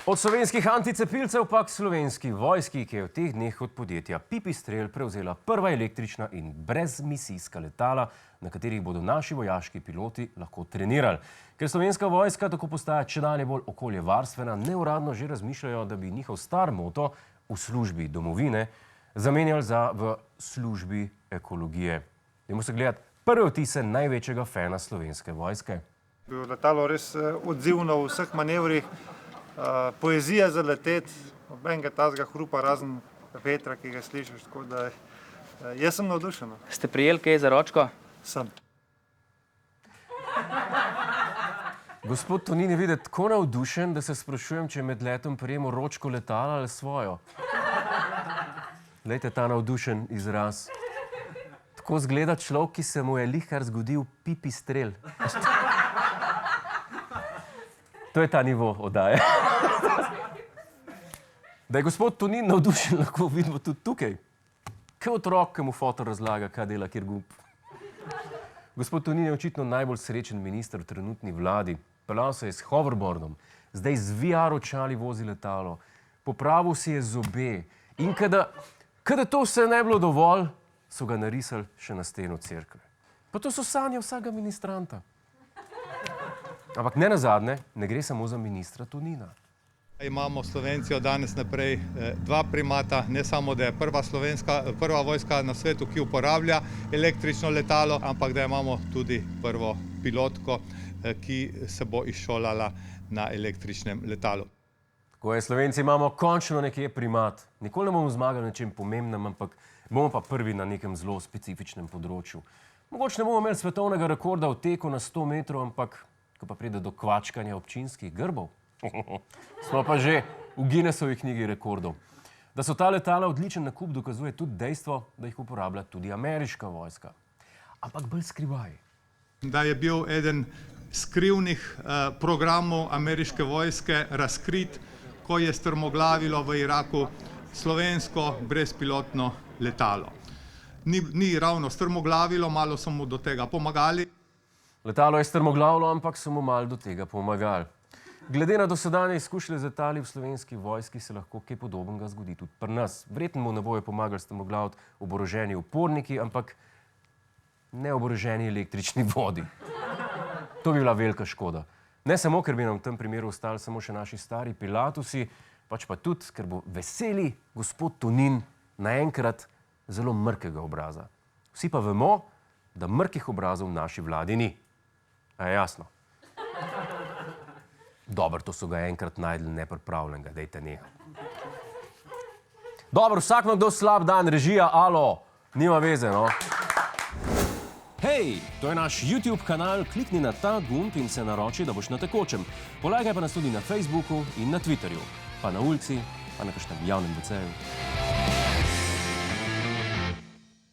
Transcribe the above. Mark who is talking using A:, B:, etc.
A: Od slovenskih anticepilcev pa k slovenski vojski, ki je v teh dneh od podjetja Pipistrel prevzela prva električna in brezmisijska letala, na katerih bodo naši vojaški piloti lahko trenirali. Ker slovenska vojska tako postaja čedalje bolj okoljevarstvena, neuradno že razmišljajo, da bi njihov star moto v službi domovine zamenjali za v službi ekologije. Dajmo se gledati prve vtise največjega fena slovenske vojske.
B: Bilo letalo res odzivno v vseh manevrih. Poezija za leteti, nobenega tazga hrupa, razen vetra, ki ga slišiš, tako da jaz sem navdušen.
C: Ste prijeli kaj za ročko?
B: Sem.
A: Gospod Tonin je videti tako navdušen, da se sprašujem, če je med letom prijemo ročko letala ali svojo. Glejte ta navdušen izraz. Tako zgleda človek, ki se mu je lihkar zgodil pipistrel. To je ta nivo oddaje. Da je gospod Tonin navdušen, lahko vidimo tudi tukaj. Kaj otrok, ki mu fotor razlaga, kaj dela kjer gumb. Gospod Tonin je očitno najbolj srečen minister v trenutni vladi. Peljal se je s hoverboardom, zdaj z VR očali vozi letalo, popravil si je zobe in kada to vse ne bilo dovolj, so ga narisali še na steno cerkve. Pa to so sanje vsakega ministranta. Ampak ne nazadnje, ne gre samo za ministra Tonina.
D: Imamo Slovenci od danes naprej dva primata, ne samo, da je prva vojska na svetu, ki uporablja električno letalo, ampak da imamo tudi prvo pilotko, ki se bo izšolala na električnem letalu.
A: Tako je, Slovenci imamo končno nekje primat. Nikoli ne bomo zmagali na čem pomembnem, ampak bomo pa prvi na nekem zelo specifičnem področju. Mogoče ne bomo imeli svetovnega rekorda v teku na 100 metrov, ampak ko pa pride do kvačkanja občinskih grbov, smo pa že v Guinnessovi knjigi rekordov. Da so ta letala odličen nakup, dokazuje tudi dejstvo, da jih uporablja tudi ameriška vojska. Ampak bolj skrivaj.
D: Da je bil eden skrivnih programov ameriške vojske razkrit, ko je strmoglavilo v Iraku slovensko brezpilotno letalo. Ni ravno strmoglavilo, malo so mu do tega pomagali.
A: Letalo je strmoglavilo, ampak so mu malo do tega pomagali. Glede na dosedanje izkušnje z letali v slovenski vojski se lahko kaj podobnega zgodi tudi pri nas. Verjetno mu ne bojo pomagali strmoglaviti oboroženi uporniki, ampak neoboroženi električni vodi. To bi bila velika škoda. Ne samo, ker bi nam v tem primeru ostali samo še naši stari Pilatusi, pač pa tudi, ker bo veseli gospod Tonin naenkrat zelo mrkega obraza. Vsi pa vemo, da mrkih obrazov v naši vladi ni. A je jasno? Dobro, to so ga enkrat najdli nepripravljenega, dejte neha. Dobro, vsak ima kdo slab dan, režija, alo, nima veze, no. Hej, to je naš YouTube kanal, klikni na ta gumb in se naroči, da boš na tekočem. Polajkaj pa nas tudi na Facebooku in na Twitterju, pa na ulici, pa na kakšnem javnem WC-ju.